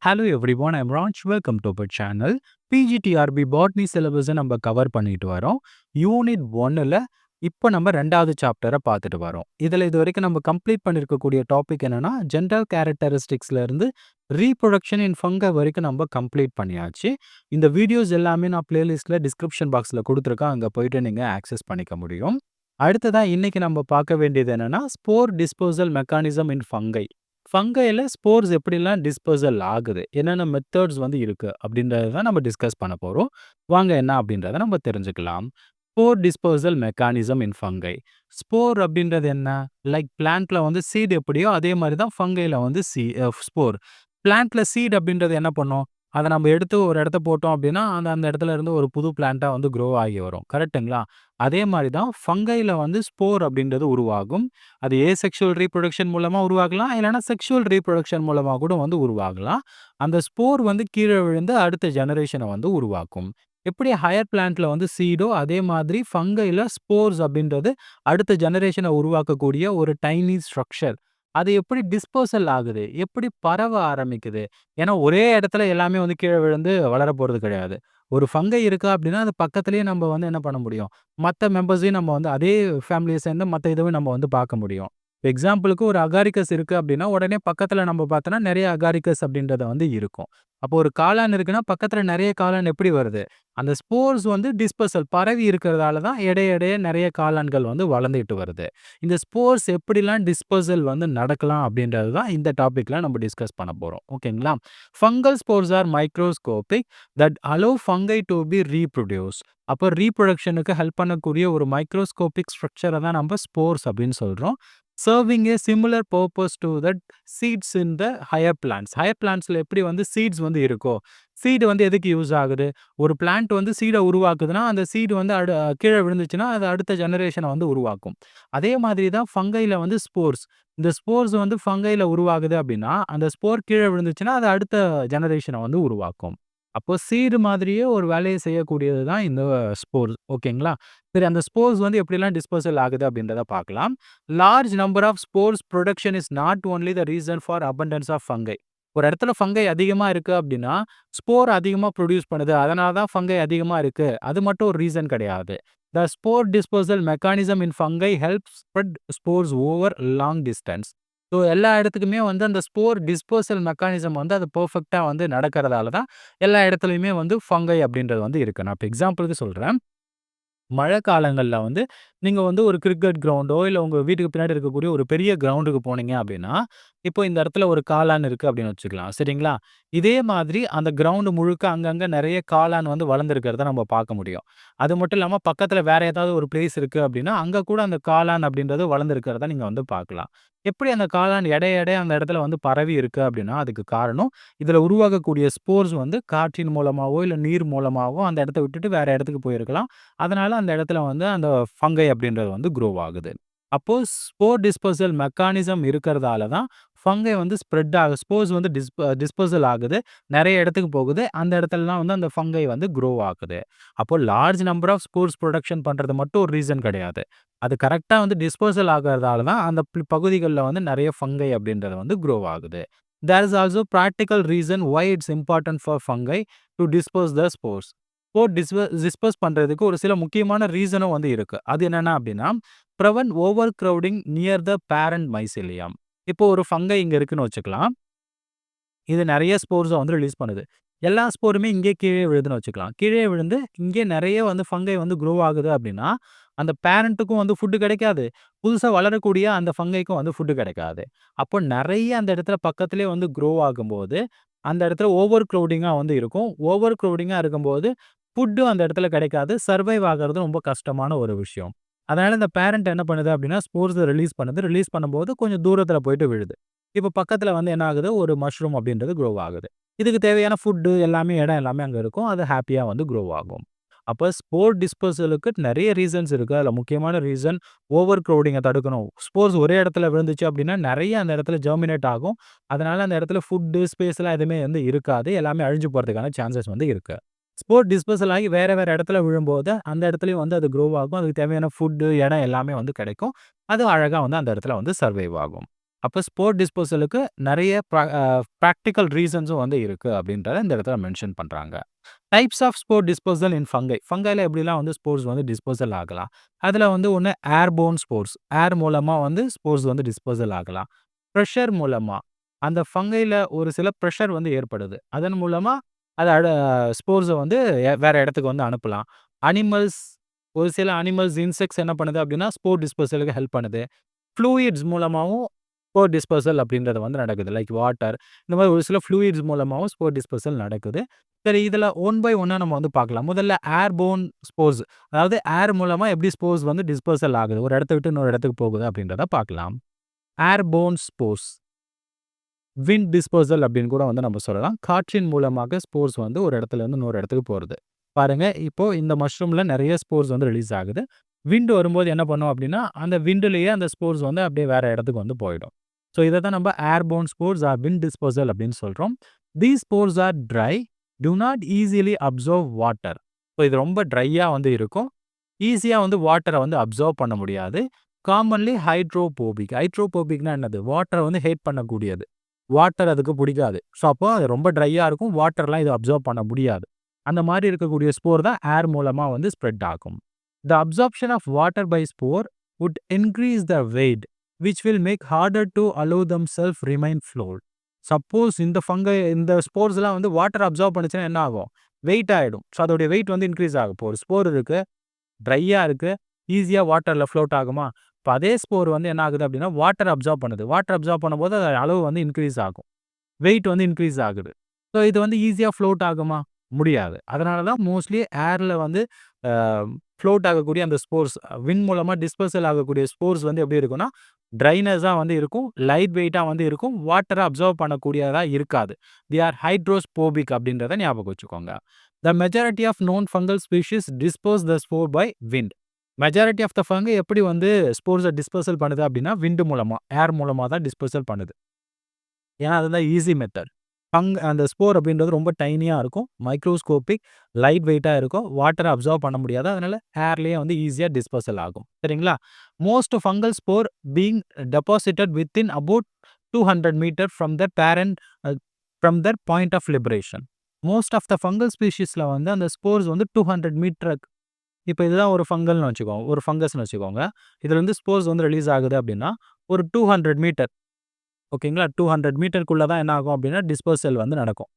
Hello everyone, I'm Raj. Welcome to our channel. TRB Botany syllabus நம்ம cover பண்ணிட்டு வரோம். Unit 1ல இப்போ நம்ம 2வது சாப்டரை பார்த்துட்டு வரோம். இதில் இது வரைக்கும் நம்ம கம்ப்ளீட் பண்ணியிருக்கக்கூடிய டாபிக் என்னன்னா ஜென்ரல் கேரக்டரிஸ்டிக்ஸ்ல இருந்து ரீப்ரொடக்ஷன் இன் ஃபங்கை வரைக்கும் நம்ம கம்ப்ளீட் பண்ணியாச்சு. இந்த வீடியோஸ் எல்லாமே நான் பிளேலிஸ்ட்ல டிஸ்கிரிப்ஷன் பாக்ஸில் கொடுத்துருக்கேன். அங்கே போயிட்டு நீங்கள் ஆக்சஸ் பண்ணிக்க முடியும். அடுத்ததா இன்னைக்கு நம்ம பார்க்க வேண்டியது என்னன்னா spore disposal mechanism in fungi. ஃபங்கைல ஸ்போர்ஸ் எப்படிலாம் டிஸ்போசல் ஆகுது, என்னென்ன மெத்தட்ஸ் வந்து இருக்கு அப்படின்றத தான் நம்ம டிஸ்கஸ் பண்ண போறோம். வாங்க என்ன அப்படின்றத நம்ம தெரிஞ்சுக்கலாம். Spore disposal mechanism in fungi. Spore அப்படின்றது என்ன? லைக் பிளான்ட்ல வந்து சீட் எப்படியோ அதே மாதிரி தான் ஃபங்கைல வந்து ஸ்போர். பிளான்ட்ல சீட் அப்படின்றது என்ன பண்ணும்? அதை நம்ம எடுத்து ஒரு இடத்த போட்டோம் அப்படின்னா அந்த அந்த இடத்துல இருந்து ஒரு புது பிளான்ட்டா வந்து க்ரோ ஆகி வரும். கரெக்ட்டுங்களா? அதே மாதிரி தான் ஃபங்கைல வந்து ஸ்போர் அப்படின்றது உருவாகும். அது ஏசெக்சுவல் ரீப்ரொடக்ஷன் மூலமா உருவாகலாம், இல்லைன்னா செக்சுவல் ரீப்ரொடக்ஷன் மூலமா கூட வந்து உருவாகலாம். அந்த ஸ்போர் வந்து கீழே விழுந்து அடுத்த ஜெனரேஷனை வந்து உருவாக்கும். எப்படி ஹையர் பிளான்ட்ல வந்து சீடோ அதே மாதிரி ஃபங்கைல ஸ்போர்ஸ் அப்படின்றது அடுத்த ஜெனரேஷனை உருவாக்கக்கூடிய ஒரு டைனி ஸ்ட்ரக்சர். அது எப்படி டிஸ்போசல் ஆகுது, எப்படி பரவ ஆரம்பிக்குது? ஏன்னா ஒரே இடத்துல எல்லாமே வந்து கீழே விழுந்து வளர போறது கிடையாது. ஒரு ஃபங்கை இருக்கா அப்படின்னா அது பக்கத்துலேயே நம்ம வந்து என்ன பண்ண முடியும், மற்ற மெம்பர்ஸையும் நம்ம வந்து அதே ஃபேமிலியை சேர்ந்த மற்ற இதுவும் நம்ம வந்து பார்க்க முடியும். எக்ஸாம்பிளுக்கு ஒரு அகாரிக்கஸ் இருக்கு அப்படின்னா உடனே பக்கத்தில் நம்ம பார்த்தோன்னா நிறைய அகாரிக்கஸ் அப்படின்றத வந்து இருக்கும். அப்போ ஒரு காளான் இருக்குன்னா பக்கத்தில் நிறைய காளான் எப்படி வருது? அந்த ஸ்போர்ஸ் வந்து டிஸ்பர்சல் பரவி இருக்கிறதால தான் இடையிடையே நிறைய காளான்கள் வந்து வளர்ந்துட்டு வருது. இந்த ஸ்போர்ஸ் எப்படிலாம் டிஸ்பர்சல் வந்து நடக்கலாம் அப்படின்றது தான் இந்த டாபிக்ல நம்ம டிஸ்கஸ் பண்ண போறோம். ஓகேங்களா? Fungal spores are microscopic that allow fungi to be reproduce. அப்போ ரீப்ரொடக்ஷனுக்கு ஹெல்ப் பண்ணக்கூடிய ஒரு மைக்ரோஸ்கோபிக் ஸ்ட்ரக்சரை தான் நம்ம ஸ்போர்ஸ் அப்படின்னு சொல்றோம். Serving a similar purpose to that seeds in the higher plants. Higher பிளான்ட்ஸில் எப்படி வந்து சீட்ஸ் வந்து இருக்கோ, சீடு வந்து எதுக்கு யூஸ் ஆகுது? ஒரு பிளான்ட் வந்து சீடை உருவாக்குதுன்னா அந்த சீடு வந்து கீழே விழுந்துச்சுன்னா அது அடுத்த ஜெனரேஷனை வந்து உருவாக்கும். அதே மாதிரி தான் ஃபங்கைல வந்து ஸ்போர்ஸ். இந்த ஸ்போர்ஸ் வந்து ஃபங்கைல உருவாகுது அப்படின்னா அந்த ஸ்போர் கீழே விழுந்துச்சுன்னா அது அடுத்த ஜெனரேஷனை வந்து உருவாக்கும். அப்போ சீடு மாதிரியே ஒரு வேலையை செய்யக்கூடியது தான் இந்த ஸ்போர்ஸ். ஓகேங்களா? சரி, அந்த ஸ்போர்ஸ் வந்து எப்படிலாம் டிஸ்போசல் ஆகுது அப்படின்றத பார்க்கலாம். Large number of spores production is not only the reason for abundance of fungi. ஒரு இடத்துல ஃபங்கை அதிகமா இருக்கு அப்படின்னா ஸ்போர் அதிகமா ப்ரொடியூஸ் பண்ணுது, அதனால தான் ஃபங்கை அதிகமா இருக்கு, அது மட்டும் ஒரு ரீசன் கிடையாது. The spore disposal mechanism in fungi help spread spores over long distance. So எல்லா இடத்துக்குமே வந்து அந்த ஸ்போர் டிஸ்போசல் மெக்கானிசம் வந்து அது பெர்ஃபெக்ட்டா வந்து நடக்கிறதால தான் எல்லா இடத்துலையுமே வந்து ஃபங்கை அப்படின்றது வந்து இருக்கு. நான் இப்போ எக்ஸாம்பிளுக்கு சொல்றேன். மழை காலங்கள்ல வந்து நீங்க வந்து ஒரு கிரிக்கெட் கிரவுண்டோ, இல்ல உங்க வீட்டுக்கு பின்னாடி இருக்கக்கூடிய ஒரு பெரிய கிரவுண்டுக்கு போனீங்க அப்படின்னா, இப்போ இந்த இடத்துல ஒரு காளான் இருக்கு அப்படின்னு வச்சுக்கலாம். சரிங்களா? இதே மாதிரி அந்த கிரவுண்ட் முழுக்க அங்கங்க நெறைய காளான் வந்து வளர்ந்திருக்கிறத நம்ம பார்க்க முடியும். அது மட்டும் இல்லாம பக்கத்துல வேற ஏதாவது ஒரு பிளேஸ் இருக்கு அப்படின்னா, அங்க கூட அந்த காளான் அப்படின்றது வளர்ந்திருக்கிறத நீங்க வந்து பார்க்கலாம். எப்படி அந்த காளான் எடைய எடைய அந்த இடத்துல வந்து பரவி இருக்கு அப்படின்னா, அதுக்கு காரணம் இதுல உருவாகக்கூடிய ஸ்போர்ஸ் வந்து காற்றின் மூலமாவோ, இல்ல நீர் மூலமாவோ அந்த இடத்த விட்டுட்டு வேற இடத்துக்கு போயிருக்கலாம். அதனால அந்த இடத்துல வந்து அந்த ஃபங்கை அப்படின்றது வந்து க்ரோ ஆகுது. அப்போ ஸ்போர் டிஸ்பர்சல் மெக்கானிசம் இருக்கிறதால தான் ஃபங்கை வந்து ஸ்ப்ரெட் ஸ்போர்ஸ் வந்து டிஸ்பர்சல் ஆகுது. நெறைய இடத்துக்கு போகுது. அந்த இடத்துலலாம் வந்து அந்த ஃபங்கை வந்து க்ரோ ஆகுது. அப்போ large number of spores production பண்றது மட்டும் ஒரு ரீசன் கிடையாது. அது கரெக்ட்டா வந்து டிஸ்பர்சல் ஆகுறதால தான் அந்த பகுதிகள்ல வந்து நெறைய ஃபங்கை அப்படின்றது வந்து க்ரோ ஆகுது. There is also practical reason why it's important for fungi to disperse the spores. Spore disperse பண்றதுக்கு ஒரு சில முக்கியமான ரீசனும் வந்து இருக்கு. அது என்னன்னா அப்படின்னா, prevent overcrowding near the parent mycelium. இப்போ ஒரு ஃபங்கை இங்க இருக்குன்னு வச்சுக்கலாம். இது நெறைய ஸ்போர்ஸ வந்து ரிலீஸ் பண்ணுது. எல்லா ஸ்போருமே இங்கே கீழே விழுதுன்னு வச்சுக்கலாம். கீழே விழுந்து இங்கே நெறைய வந்து ஃபங்கை வந்து க்ரோ ஆகுது அப்படின்னா, அந்த பேரண்ட்டுக்கும் வந்து ஃபுட் கிடைக்காது. புதுசா வளரக்கூடிய அந்த ஃபங்கைக்கும் வந்து ஃபுட் கிடைக்காது. அப்போ நெறைய அந்த இடத்துல பக்கத்திலேயே வந்து க்ரோ ஆகும்போது, அந்த இடத்துல ஓவர் க்ரவுடிங்கா வந்து இருக்கும். ஓவர் க்ரவுடிங்கா இருக்கும்போது, ஃபுட்டும் அந்த இடத்துல கிடைக்காது. சர்வைவ் ஆகுறது ரொம்ப கஷ்டமான ஒரு விஷயம். அதனால இந்த பேரண்ட் என்ன பண்ணுது அப்படின்னா, ஸ்போர்ஸ ரிலீஸ் பண்ணுது. ரிலீஸ் பண்ணும்போது கொஞ்சம் தூரத்தில போயிட்டு விழுது. இப்போ பக்கத்துல வந்து என்ன ஆகுது, ஒரு மஷ்ரூம் அப்படின்றது க்ரோ ஆகுது. இதுக்கு தேவையான ஃபுட்டு எல்லாமே இடம் எல்லாமே அங்க இருக்கும். அது ஹேப்பியா வந்து க்ரோ ஆகும். அப்ப ஸ்போர் டிஸ்பர்சலுக்கு நெறைய ரீசன்ஸ் இருக்கு. அதுல முக்கியமான ரீசன் ஓவர் க்ரவுடிங்க தடுக்கணும். ஸ்போர்ஸ் ஒரே இடத்துல விழுந்துச்சு அப்படின்னா, நெறைய அந்த இடத்துல ஜெர்மினேட் ஆகும். அதனால அந்த இடத்துல ஃபுட்டு, ஸ்பேஸ்லாம் எதுவுமே வந்து இருக்காது. எல்லாமே அழிஞ்சு போறதுக்கான சான்சஸ் வந்து இருக்கு. ஸ்போர் டிஸ்பர்சல் ஆகி வேற வேற இடத்துல விழும்போது, அந்த இடத்துலயும் வந்து அது க்ரோ ஆகும். அதுக்கு தேவையான ஃபுட்டு, இடம் எல்லாமே வந்து கிடைக்கும். அது அழகா வந்து அந்த இடத்துல வந்து சர்வைவ் ஆகும். அப்ப ஸ்போர் டிஸ்போசலுக்கு நெறைய பிராக்டிகல் ரீசன்ஸும் வந்து இருக்கு அப்படின்றத இந்த இடத்துல மென்ஷன் பண்றாங்க. Types of spore disposal in fungi. ஃபங்கைல எப்படிலாம் வந்து ஸ்போர்ஸ் வந்து டிஸ்போசல் ஆகலாம். அதுல வந்து ஒண்ணு ஏர்போர்ன் ஸ்போர்ஸ். ஏர் மூலமா வந்து ஸ்போர்ஸ் வந்து டிஸ்போசல் ஆகலாம். பிரஷர் மூலமா. அந்த ஃபங்கைல ஒரு சில பிரஷர் வந்து ஏற்படுது. அதன் மூலமா அது ஸ்போர்ஸ வந்து வேற இடத்துக்கு வந்து அனுப்பலாம். அனிமல்ஸ் ஒரு சில அனிமல்ஸ், இன்செக்ட்ஸ் என்ன பண்ணுது அப்படின்னா, ஸ்போர் டிஸ்பர்சலுக்கு ஹெல்ப் பண்ணுது. ஃப்ளூயிட்ஸ் மூலமாவும் ஸ்போர் டிஸ்பர்சல் அப்படின்றது வந்து நடக்குது. லைக் வாட்டர் இந்த மாதிரி ஒரு சில ஃப்ளூயிட்ஸ் மூலமாவும் ஸ்போர் டிஸ்பர்சல் நடக்குது. சரி, இதில ஒன் பை ஒன்னா நம்ம வந்து பார்க்கலாம். முதல்ல ஏர்போர்ன் ஸ்போர்ஸ், அதாவது ஏர் மூலமா எப்படி ஸ்போர்ஸ் வந்து டிஸ்பர்சல் ஆகுது, ஒரு இடத்த விட்டு இன்னொரு இடத்துக்கு போகுது அப்படின்றத பார்க்கலாம். ஏர்போர்ன் ஸ்போர்ஸ், விண்ட் டிஸ்பர்சல் அப்படின்னு கூட வந்து நம்ம சொல்லலாம். காற்றின் மூலமாக ஸ்போர்ஸ் வந்து ஒரு இடத்துல இருந்து இன்னொரு இடத்துக்கு போறது. பாருங்க, இப்போ இந்த மஷ்ரூம்ல நெறைய ஸ்போர்ஸ் வந்து ரிலீஸ் ஆகுது. விண்ட் வரும்போது என்ன பண்ணும் அப்படின்னா, அந்த விண்ட்லயே அந்த ஸ்போர்ஸ் வந்து அப்படியே வேற இடத்துக்கு வந்து போயிடும். ஸோ இத தான் நம்ம airborne spores R wind dispersal அப்படின்னு சொல்றோம். These spores R try, to not easily absorb water. So இது ரொம்ப ட்ரையா வந்து இருக்கும். ஈஸியா வந்து வாட்டர வந்து அப்சர்வ் பண்ண முடியாது. Commonly hydrophobic. ஹைட்ரோபோபிக்னா என்னது? வாட்டர வந்து ஹேட் பண்ணக்கூடியது. வாட்டர் அதுக்கு பிடிக்காது. ஸோ அப்போ அது ரொம்ப ட்ரையா இருக்கும். வாட்டர்லாம் இது அப்சர்வ் பண்ண முடியாது. அந்த மாரி இருக்கக்கூடிய ஸ்போர் தான் ஏர் மூலமா வந்து ஸ்ப்ரெட் ஆகும். The absorption of water by spore would increase the weight, which will make harder to allow themselves remain float. Suppose இந்த ஸ்போர்ஸ்லாம் வந்து வாட்டர் அப்சர்வ் பண்ணுச்சுன்னா என்ன ஆகும்? வெயிட் ஆயிடும். ஸோ அதோடைய வெயிட் வந்து இன்க்ரீஸ் ஆகும். இப்போ ஒரு ஸ்போர் இருக்கு, ட்ரையா இருக்கு, ஈஸியா வாட்டர்ல ஃப்ளோட் ஆகுமா? இப்போ அதே ஸ்போர் வந்து என்ன ஆகுது அப்படின்னா, வாட்டர் அப்சர்வ் பண்ணுது. வாட்டர் அப்சர்வ் பண்ணும்போது அது அளவு வந்து இன்க்ரீஸ் ஆகும். வெயிட் வந்து இன்க்ரீஸ் ஆகுது. ஸோ இது வந்து ஈஸியா ஃப்ளோட் ஆகுமா? முடியாது. அதனால தான் மோஸ்ட்லி ஏர்ல வந்து அ ஃப்ளோட் ஆகக்கூடிய அந்த ஸ்போர்ஸ், விண்ட் மூலமா டிஸ்பர்சல் ஆகக்கூடிய ஸ்போர்ஸ் வந்து எப்படி இருக்கும்னா, ட்ரைனஸா வந்து இருக்கும். லைட் வெயிட்டா வந்து இருக்கும். வாட்டர அப்சர்வ் பண்ணக்கூடியதா இருக்காது. தே ஆர் ஹைட்ரோஸ்போபிக் அப்படின்றத ஞாபகம் வச்சுக்கோங்க. The majority of known fungal species disperse the spore by wind. Majority of the fungi எப்படி வந்து ஸ்போர்ஸ டிஸ்பர்சல் பண்ணுது அப்படின்னா, விண்ட் மூலமா, ஏர் மூலமா தான் டிஸ்பர்சல் பண்ணுது. ஏன்னா அதுதான் ஈஸி மெத்தட். அந்த ஸ்போர் அப்படின்றது ரொம்ப டைனியா இருக்கும். மைக்ரோஸ்கோபிக், லைட் வெயிட்டா இருக்கும். வாட்டர அப்சர்வ் பண்ண முடியாது. அதனால ஏர்லயே வந்து ஈஸியா டிஸ்பர்சல் ஆகும். சரிங்களா? Most fungal spore being deposited within about 200 metre from the parent from their point of liberation. Most of the fungal ஸ்பீஷீஸ்ல வந்து அந்த ஸ்போர்ஸ் வந்து 200 மீட்டர். இப்போ இதுதான் ஒரு ஃபங்கல்னு வச்சுக்கோங்க. ஒரு ஃபங்கஸ்னு வச்சுக்கோங்க. இதுலேருந்து ஸ்போர்ஸ் வந்து ரிலீஸ் ஆகுது அப்படின்னா, ஒரு 200 மீட்டர். ஓகேங்களா? 200 மீட்டருக்குள்ள தான் என்ன ஆகும் அப்படின்னா, டிஸ்பர்சல் வந்து நடக்கும்.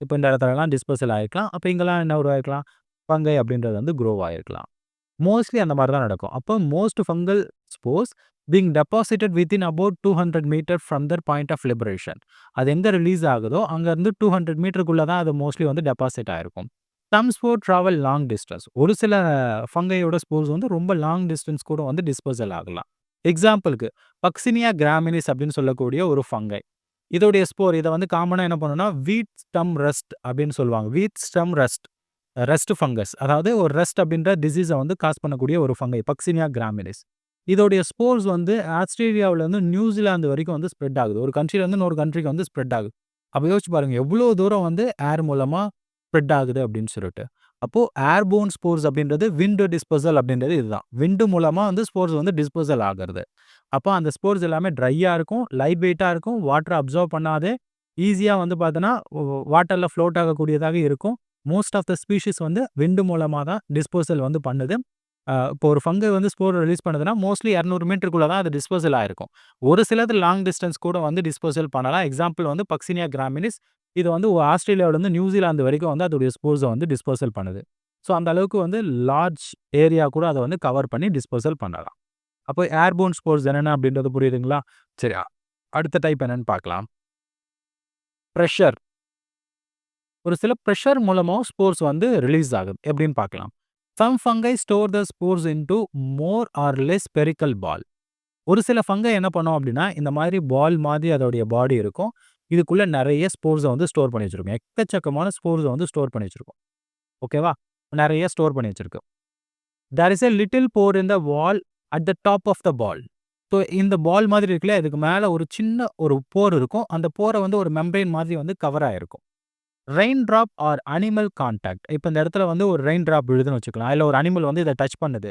இப்போ இந்த இடத்துலலாம் டிஸ்பர்சல் ஆயிருக்கலாம். அப்போ இங்கலாம் என்ன உருவாயிருக்கலாம்? ஃபங்கை அப்படின்றது வந்து க்ரோ ஆயிருக்கலாம். மோஸ்ட்லி அந்த மாரி தான் நடக்கும். அப்போ most fungal spores being deposited within about 200 metre from their point of liberation. அது எங்க ரிலீஸ் ஆகுதோ, அங்கருந்து 200 மீட்டருக்குள்ள தான் அது மோஸ்ட்லி வந்து டெபாசிட் ஆயிருக்கும். Some spore travel long distance. ஒரு சில ஃபங்கையோட ஸ்போர்ஸ் வந்து ரொம்ப லாங் டிஸ்டன்ஸ் கூட வந்து டிஸ்பர்சல் ஆகலாம். எக்ஸாம்பிளுக்கு பக்ஸினியா கிராமினிஸ் அப்படின்னு சொல்லக்கூடிய ஒரு ஃபங்கை. இதோடைய ஸ்போர் இத வந்து காமனா என்ன பண்ணும்னா, வீட் ஸ்டம் ரஸ்ட் அப்படின்னு சொல்லுவாங்க. வீட் ஸ்டம் ரஸ்ட், ரஸ்ட் ஃபங்கஸ். அதாவது ஒரு ரஸ்ட் அப்படின்ற டிசீஸ வந்து காஸ் பண்ணக்கூடிய ஒரு ஃபங்கை பக்ஸினியா கிராமினிஸ். இதோடைய ஸ்போர்ஸ் வந்து ஆஸ்திரேலியாவிலேருந்து நியூசிலாந்து வரைக்கும் வந்து ஸ்ப்ரெட் ஆகுது. ஒரு கண்ட்ரிலேருந்து இன்னொரு கண்ட்ரிக்கு வந்து ஸ்ப்ரெட் ஆகுது. அப்போ யோசிச்சு பாருங்க, எவ்வளோ தூரம் வந்து ஏர் மூலமா ஸ்ப்ரெட் ஆகுது அப்படின்னு சொல்லிட்டு. அப்போ ஏர்போர்ன் ஸ்போர்ஸ் அப்படின்றது விண்ட் டிஸ்பர்சல் அப்படின்றது இதுதான். விண்ட் மூலமா வந்து ஸ்போர்ஸ் வந்து டிஸ்பர்சல் ஆகுறது. அப்போ அந்த ஸ்போர்ஸ் எல்லாமே ட்ரையா இருக்கும், லைட் வெயிட்டா இருக்கும், வாட்டர் அப்சர்வ் பண்ணாது, ஈஸியா வந்து பார்த்தோன்னா வாட்டர்ல ஃப்ளோட் ஆகக்கூடியதாக இருக்கும். மோஸ்ட் ஆஃப் த ஸ்பீஷீஸ் வந்து விண்ட் மூலமா தான் டிஸ்பர்சல் வந்து பண்ணுது. இப்போ ஒரு ஃபங்கை வந்து ஸ்போர் ரிலீஸ் பண்ணுதுன்னா, மோஸ்ட்லி 200 மீட்டருக்குள்ள தான் அது டிஸ்பர்சல் ஆயிருக்கும். ஒரு சிலது லாங் டிஸ்டன்ஸ் கூட வந்து டிஸ்பர்சல் பண்ணலாம். எக்ஸாம்பிள் வந்து பக்ஸினியா கிராமினிஸ். இது வந்து ஆஸ்திரேலியாவிலேருந்து நியூசிலாந்து வரைக்கும் வந்து அதோடைய ஸ்போர்ஸ வந்து டிஸ்பர்சல் பண்ணுது. ஸோ அந்த அளவுக்கு வந்து லார்ஜ் ஏரியா கூட அத வந்து கவர் பண்ணி டிஸ்பர்சல் பண்ணலாம். அப்போ ஏர்போர்ன் ஸ்போர்ஸ் என்னென்ன அப்படின்றது புரியுதுங்களா? சரி, அடுத்த டைப் என்னன்னு பார்க்கலாம். பிரஷர். ஒரு சில பிரஷர் மூலமாவும் ஸ்போர்ஸ் வந்து ரிலீஸ் ஆகுது. எப்படின்னு பார்க்கலாம். Some fungi store the spores into more or less spherical ball. ஒரு சில ஃபங்கை என்ன பண்ணும் அப்படின்னா, இந்த மாதிரி பால் மாதிரி அதோடைய பாடி இருக்கும். இதுக்குள்ள நெறைய ஸ்போர்ஸ வந்து ஸ்டோர் பண்ணி வச்சிருக்கும். எக்கச்சக்கமான ஸ்போர்ஸ வந்து ஸ்டோர் பண்ணி வச்சிருக்கும். ஓகேவா? நெறைய ஸ்டோர் பண்ணி வச்சிருக்கு. There is a little pore in the wall at the top of the ball. So இந்த பால் மாதிரி இருக்குல்ல, இதுக்கு மேல ஒரு சின்ன ஒரு போர் இருக்கும். அந்த போர வந்து ஒரு மெம்பரேன் மாதிரி வந்து கவர் ஆயிருக்கும். Rain drop or animal contact. இப்ப இந்த இடத்துல வந்து ஒரு ரெயின் டிராப் விழுதுன்னு வச்சுக்கலாம். இல்ல ஒரு அனிமல் வந்து இத டச் பண்ணுது.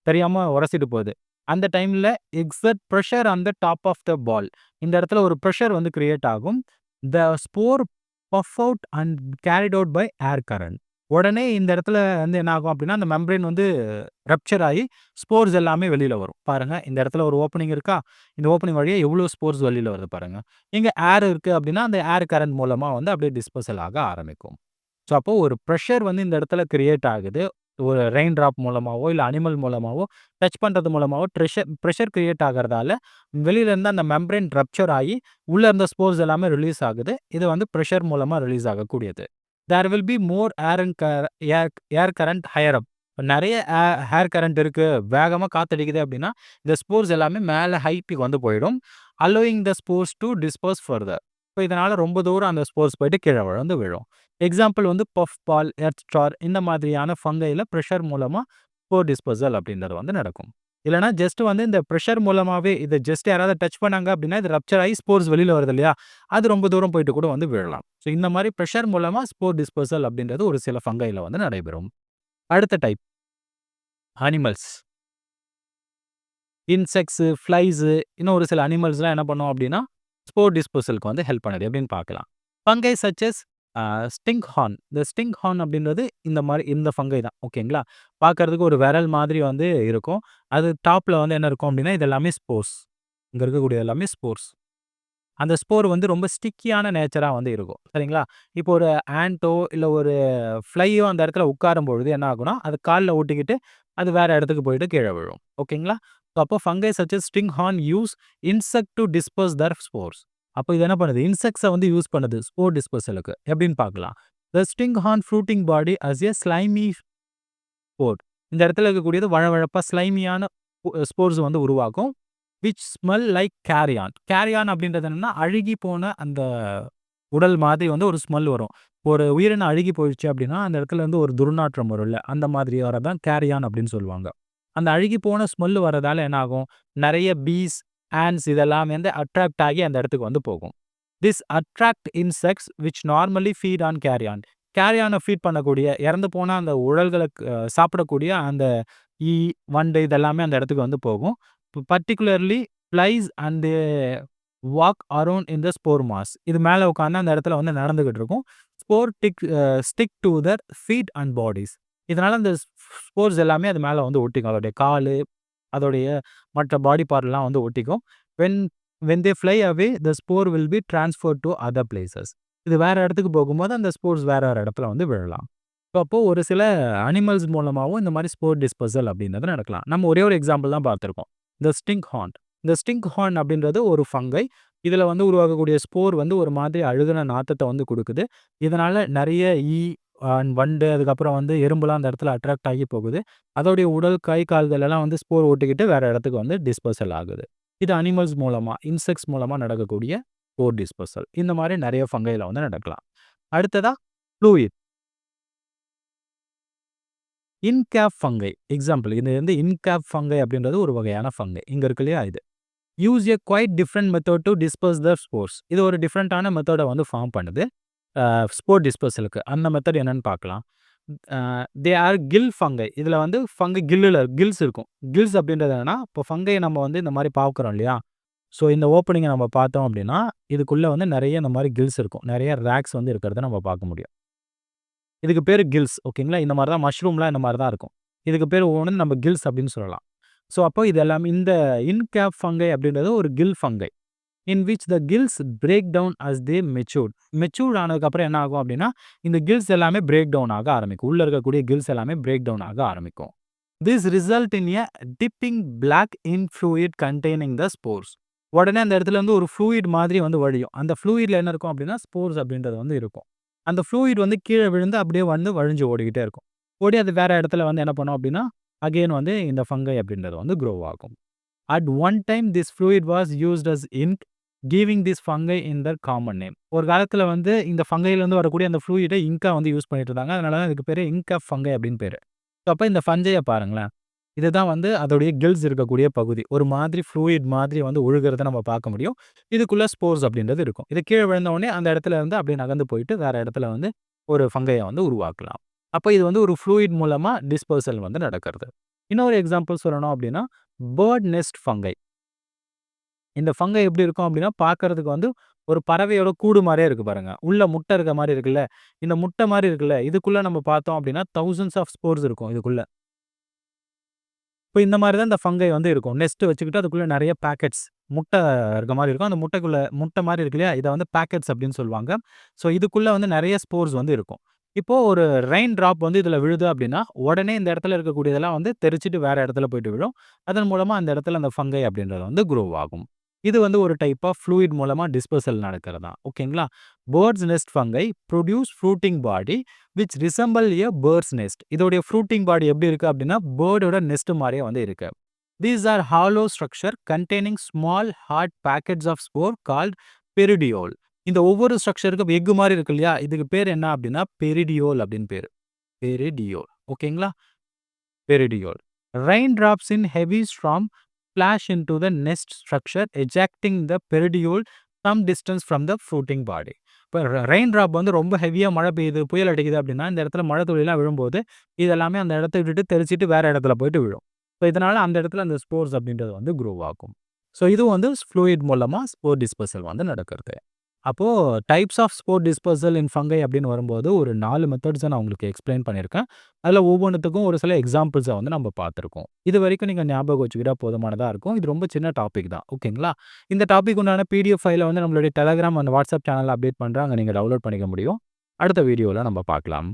தெரியாம உரசிட்டு போகுது. அந்த டைம்ல exert pressure on the top of the ball. இந்த இடத்துல ஒரு பிரஷர் வந்து கிரியேட் ஆகும். The spore puff out and carried out by air current. உடனே இந்த இடத்துல வந்து என்ன ஆகும் அப்படின்னா, அந்த மெம்பரேன் வந்து ரப்ச்சர் ஆகி ஸ்போர்ஸ் எல்லாமே வெளியில வரும். பாருங்க, இந்த இடத்துல ஒரு ஓப்பனிங் இருக்கா? இந்த ஓப்பனிங் வழியா எவ்வளோ ஸ்போர்ஸ் வெளியில வருது பாருங்க. இங்க ஏர் இருக்கு அப்படின்னா, அந்த ஏர் கரண்ட் மூலமா வந்து அப்படியே டிஸ்பர்சல் ஆக ஆரம்பிக்கும். ஸோ, அப்போ ஒரு பிரஷர் வந்து இந்த இடத்துல கிரியேட் ஆகுது. ஒரு ரெயின் ட்ராப் மூலமாவோ, இல்ல அனிமல் மூலமாவோ, டச் பண்றது மூலமாவோ பிரஷர் கிரியேட் ஆகுறதால, வெளியில இருந்து அந்த மெம்பரேன் ரப்ச்சர் ஆகி, உள்ள இருந்த ஸ்போர்ஸ் எல்லாமே ரிலீஸ் ஆகுது. இது வந்து பிரஷர் மூலமா ரிலீஸ் ஆகக்கூடியது. There will be more air and air air current higher up. நெறைய ஏர் கரண்ட் இருக்கு, வேகமா காத்தடிக்குது அப்படின்னா, இந்த ஸ்போர்ஸ் எல்லாமே மேல ஹைட்க்கு வந்து போயிடும். அலோவிங் த ஸ்போர்ஸ் டூ டிஸ்பர்ஸ் ஃபர்தர். இப்போ இதனால ரொம்ப தூரம் அந்த ஸ்போர்ஸ் போயிட்டு கீழ வந்து விழும். எக்ஸாம்பிள் வந்து பஃப் பால், எர்த் ஸ்டார் இந்த மாதிரியான ஃபங்கைல பிரஷர் மூலமா ஸ்போர் டிஸ்பர்சல் அப்படின்றது வந்து நடக்கும். இல்லன்னா ஜஸ்ட் வந்து இந்த பிரஷர் மூலமாவே இத ஜஸ்ட் யாராவது டச் பண்ணாங்க அப்படின்னா, இது ரப்ச்சர் ஆகி ஸ்போர்ஸ் வெளியில வருது இல்லையா? அது ரொம்ப தூரம் போயிட்டு கூட வந்து விழலாம். ஸோ இந்த மாரி பிரஷர் மூலமா ஸ்போர் டிஸ்பர்சல் அப்படின்றது ஒரு சில ஃபங்கைல வந்து நடைபெறும். அடுத்த டைப் அனிமல்ஸ். இன்செக்ட்ஸ், ஃப்ளைஸ் இன்னும் ஒரு சில அனிமல்ஸ்லாம் என்ன பண்ணும் அப்படின்னா, ஸ்போர் டிஸ்பர்சலுக்கு வந்து ஹெல்ப் பண்ணுது எப்படின்னு பார்க்கலாம். Fungi such S stink horn. இந்த ஸ்டிங்க் ஹார்ன் அப்படின்றது இந்த மாரி இந்த ஃபங்கை தான். ஓகேங்களா? பார்க்கறதுக்கு ஒரு விரல் மாதிரி வந்து இருக்கும். அது டாப்ல வந்து என்ன இருக்கும் அப்படின்னா, இது எல்லாமே ஸ்போர்ஸ். இங்க இருக்கக்கூடிய எல்லாமே ஸ்போர்ஸ். அந்த ஸ்போர் வந்து ரொம்ப ஸ்டிக்கியான நேச்சரா வந்து இருக்கும். சரிங்களா? இப்போ ஒரு ஆண்ட்டோ இல்ல ஒரு ஃப்ளையோ அந்த இடத்துல உட்காரும்பொழுது என்ன ஆகும்னா, அது கால்ல ஒட்டிக்கிட்டு அது வேற இடத்துக்கு போயிட்டு கீழ விழும். ஓகேங்களா? ஸோ அப்போ fungi such as stinkhorn use insect to disperse their spores. அப்போ இது என்ன பண்ணுது? இன்செக்ட்ஸ வந்து யூஸ் பண்ணுது ஸ்போர் டிஸ்பர்சலுக்கு. எப்படின்னு பார்க்கலாம். The stinkhorn fruiting body as a slimy spore. இந்த இடத்துல இருக்கக்கூடியது வழவழப்பா ஸ்லைமியான ஸ்போர்ஸ் வந்து உருவாக்கும். Which smell like carrion. Carrion அப்படின்றது என்னன்னா, அழுகி போன அந்த உடல் மாதிரி வந்து ஒரு ஸ்மெல் வரும். ஒரு உயிரினம் அழுகி போயிடுச்சு அப்படின்னா, அந்த இடத்துல இருந்து ஒரு துர்நாற்றம் வரும்ல, அந்த மாதிரி வரதான் கேரியான் அப்படின்னு சொல்லுவாங்க. அந்த அழுகி போன ஸ்மெல் வரதால என்ன ஆகும்? நெறைய பீஸ், ஆண்ட்ஸ் இதெல்லாம் வந்து அட்ராக்ட் ஆகி அந்த இடத்துக்கு வந்து போகும். This attract insects which normally feed on carrion. கேரியான ஃபீட் பண்ணக்கூடிய, இறந்து போன அந்த உடல்களுக்கு சாப்பிடக்கூடிய அந்த ஈ, வண்டு இதெல்லாமே அந்த இடத்துக்கு வந்து போகும். Particularly flies and they walk around in the spore mass. இது மேல உட்கார்ந்து அந்த இடத்துல வந்து நடந்துகிட்டு இருக்கும். Spore stick to their feet and bodies. இதனால அந்த ஸ்போர்ஸ் எல்லாமே அது மேல வந்து ஒட்டிக்கும். அதோடைய காலு, அதோடைய மற்ற பாடி பார்ட்லாம் வந்து ஒட்டிக்கும். When when they fly away the spore will be transferred to other places. இது வேற இடத்துக்கு போகும்போது அந்த ஸ்போர்ஸ் வேற வேற இடத்துல வந்து விழலாம். அப்போ ஒரு சில அனிமல்ஸ் மூலமாவும் இந்த மாரி ஸ்போர் டிஸ்பர்சல் அப்படின்றது நடக்கலாம். நம்ம ஒரே ஒரு எக்ஸாம்பிள் தான் பார்த்திருக்கோம். த ஸ்டிங்க் ஹார்ன். இந்த ஸ்டிங்க் ஹார்ன் அப்படின்றது ஒரு ஃபங்கை. இதுல வந்து உருவாகக்கூடிய ஸ்போர் வந்து ஒரு மாதிரி அழுகுன நாத்தத்த வந்து குடுக்குது. இதனால நெறைய ஈ, வண்டு அதுக்கப்புறம் வந்து எறும்புலாம் அந்த இடத்துல அட்ராக்ட் ஆகி போகுது. அதோடைய உடல், கை, கால்கள் எல்லாம் வந்து ஸ்போர் ஒட்டிக்கிட்டு வேற இடத்துக்கு வந்து டிஸ்பர்சல் ஆகுது. இது அனிமல்ஸ் மூலமா, இன்செக்ட்ஸ் மூலமா நடக்கக்கூடிய ஸ்போர் டிஸ்பர்சல். இந்த மாரி நெறைய ஃபங்கைல வந்து நடக்கலாம். அடுத்ததா ஃப்ளூயிட். இன்கேப் ஃபங்கை. எக்ஸாம்பிள் இது வந்து இன்கேப் ஃபங்கை அப்படின்றது ஒரு வகையான ஃபங்கை. இங்க இருக்கு இல்லையா இது. Use a quite different method to disperse the spores. இது ஒரு டிஃபரண்டான மெத்தட வந்து ஃபார்ம் பண்ணுது. ஸ்போர் டிஸ்பர்சலுக்கு. அந்த மெத்தட் என்னன்னு பார்க்கலாம். They are gill fungi. இதுல வந்து ஃபங்கை கில்ஸ் இருக்கும். கில்ஸ் அப்படின்றது என்னன்னா, இப்போ ஃபங்கை நம்ம வந்து இந்த மாரி பார்க்குறோம் இல்லையா? ஸோ இந்த ஓப்பனிங்க நம்ம பார்த்தோம் அப்படின்னா, இதுக்குள்ள வந்து நெறைய இந்த மாரி கில்ஸ் இருக்கும். நெறைய ராக்ஸ் வந்து இருக்கிறத நம்ம பார்க்க முடியும். இதுக்கு பேரு கில்ஸ். ஓகேங்களா? இந்த மாரி தான் மஷ்ரூம்லாம் இந்த மாரி தான் இருக்கும். இதுக்கு பேரு ஒவ்வொன்னு நம்ம கில்ஸ் அப்படின்னு சொல்லலாம். ஸோ அப்போ இது எல்லாமே இந்த இன்கேப் ஃபங்கை அப்படின்றது ஒரு gill fungi. In which the gills break down as they matured. Matured ஆனதுக்கப்புறம் என்ன ஆகும் அப்படின்னா, இந்த கில்ஸ் எல்லாமே பிரேக் டவுன் ஆக ஆரம்பிக்கும். உள்ள இருக்கக்கூடிய கில்ஸ் எல்லாமே பிரேக் டவுன் ஆக ஆரம்பிக்கும். This result in a dripping black in fluid containing the spores. உடனே அந்த இடத்துல வந்து ஒரு ஃப்ளூயிட் மாதிரி வந்து வழியும். அந்த ஃப்ளூயிட்ல என்ன இருக்கும் அப்படின்னா, ஸ்போர்ஸ் அப்படின்றது வந்து இருக்கும். அந்த ஃப்ளூயிட் வந்து கீழ விழுந்து அப்படியே வந்து வழிஞ்சு ஓடிக்கிட்டே இருக்கும். ஓடி அது வேற இடத்துல வந்து என்ன பண்ணும் அப்படின்னா, அகைன் வந்து இந்த ஃபங்கை அப்படின்றது வந்து க்ரோ ஆகும். At one time this fluid was used as ink, giving this fungi in their common name. ஒரு காலத்துல வந்து இந்த ஃபங்கையிலேருந்து வரக்கூடிய அந்த ஃப்ளூயிட இங்கா வந்து யூஸ் பண்ணிட்டு இருந்தாங்க. அதனால தான் இதுக்கு பேரு இன்கேப் ஃபங்கை அப்படின்னு பேரு. ஸோ அப்ப இந்த ஃபஞ்சைய பாருங்களேன். இதுதான் வந்து அதோடைய கில்ஸ் இருக்கக்கூடிய பகுதி. ஒரு மாதிரி ஃப்ளூயிட் மாதிரி வந்து ஒழுகுறத நம்ம பார்க்க முடியும். இதுக்குள்ள ஸ்போர்ஸ் அப்படின்றது இருக்கும். இது கீழ விழுந்த உடனே அந்த இடத்துல இருந்து அப்படியே நகர்ந்து போயிட்டு வேற இடத்துல வந்து ஒரு ஃபங்கைய வந்து உருவாக்கலாம். அப்ப இது வந்து ஒரு ஃப்ளூயிட் மூலமா டிஸ்பர்சல் வந்து நடக்கிறது. இன்னொரு எக்ஸாம்பிள் சொல்லணும் அப்படின்னா, பேர்ட் நெஸ்ட் ஃபங்கை. இந்த ஃபங்கை எப்படி இருக்கும் அப்படின்னா, பார்க்கறதுக்கு வந்து ஒரு பறவையோட கூடு மாரியே இருக்கு பாருங்க. உள்ள முட்டை இருக்க மாரி இருக்குல்ல, இந்த முட்டை மாரி இருக்குல்ல, இதுக்குள்ள நம்ம பார்த்தோம் அப்படின்னா தௌசண்ட்ஸ் ஆஃப் ஸ்போர்ஸ் இருக்கும் இதுக்குள்ள. இப்போ இந்த மாரி தான் இந்த ஃபங்கை வந்து இருக்கும். நெஸ்ட் வச்சுக்கிட்டு அதுக்குள்ள நெறைய பாக்கெட்ஸ் முட்டை இருக்க மாரி இருக்கும். அந்த முட்டைக்குள்ள முட்டை மாரி இருக்கு இல்லையா, இத வந்து பாக்கெட்ஸ் அப்படின்னு சொல்லுவாங்க. ஸோ இதுக்குள்ள வந்து நெறைய ஸ்போர்ஸ் வந்து இருக்கும். இப்போ ஒரு ரெயின் ட்ராப் வந்து இதில விழுது அப்படின்னா, உடனே இந்த இடத்துல இருக்கக்கூடியதெல்லாம் வந்து தெறிச்சுட்டு வேற இடத்துல போயிட்டு விழும். அதன் மூலமா அந்த இடத்துல அந்த ஃபங்கை அப்படின்றது வந்து குரோ ஆகும். இது வந்து ஒரு டைப் ஆஃப் ஃப்ளூயிட் மூலமா டிஸ்பெர்சல் நடக்கிறது தான். ஓகேங்களா? Bird's nest fungi produce fruiting body which resemble a bird's nest. இதோடைய ஃப்ரூட்டிங் பாடி எப்படி இருக்கு அப்படின்னா, பேர்டோட நெஸ்ட் மாரியே வந்து இருக்கு. These are hollow structure containing small hard packets of spore called பெரிடியோல். இந்த ஒவ்வொரு ஸ்ட்ரக்சருக்கும் எஃகு மாரி இருக்கு இல்லையா? இதுக்கு பேர் என்ன அப்படின்னா பெரிடியோல் அப்படின்னு பேரு. பெரிடியோல். ஓகேங்களா? பெரிடியோல். Rain drops in heavy storm splash into the nest structure ejecting the peridiole some distance from the fruiting body. இப்போ ரெயின் ட்ராப் வந்து ரொம்ப ஹெவியா மழை பெய்யுது, புயல் அடிக்குது அப்படின்னா, இந்த இடத்துல மழை துளிலாம் விழும்போது, இது எல்லாமே அந்த இடத்த விட்டுட்டு தெறிச்சிட்டு வேற இடத்துல போயிட்டு விழும். ஸோ இதனால அந்த இடத்துல அந்த ஸ்போர்ஸ் அப்படின்றது வந்து குரோ ஆகும். ஸோ இதுவும் வந்து ஃப்ளூயிட் மூலமா ஸ்போர் டிஸ்பர்சல் வந்து நடக்கிறது. அப்போ types of spore dispersal in fungi அப்படின்னு வரும்போது ஒரு 4 மெத்தட்ஸை நான் உங்களுக்கு எக்ஸ்பிளைன் பண்ணியிருக்கேன். அதில் ஒவ்வொன்றுத்துக்கும் ஒரு சில எக்ஸாம்பிள்ஸை வந்து நம்ம பார்த்துருக்கோம். இது வரைக்கும் நீங்கள் ஞாபகம் வச்சுக்கிட்டா போதுமானதாக இருக்கும். இது ரொம்ப சின்ன டாபிக் தான். ஓகேங்களா? இந்த டாபிக் உண்டான பிடிஎஃப் ஃபைலை வந்து நம்மளுடைய டெலகிராம் அண்ட் வாட்ஸ்அப் சேனலில் அப்டேட் பண்ணுறேன். அங்கே நீங்கள் டவுன்லோட் பண்ணிக்க முடியும். அடுத்த வீடியோவில் நம்ம பார்க்கலாம்.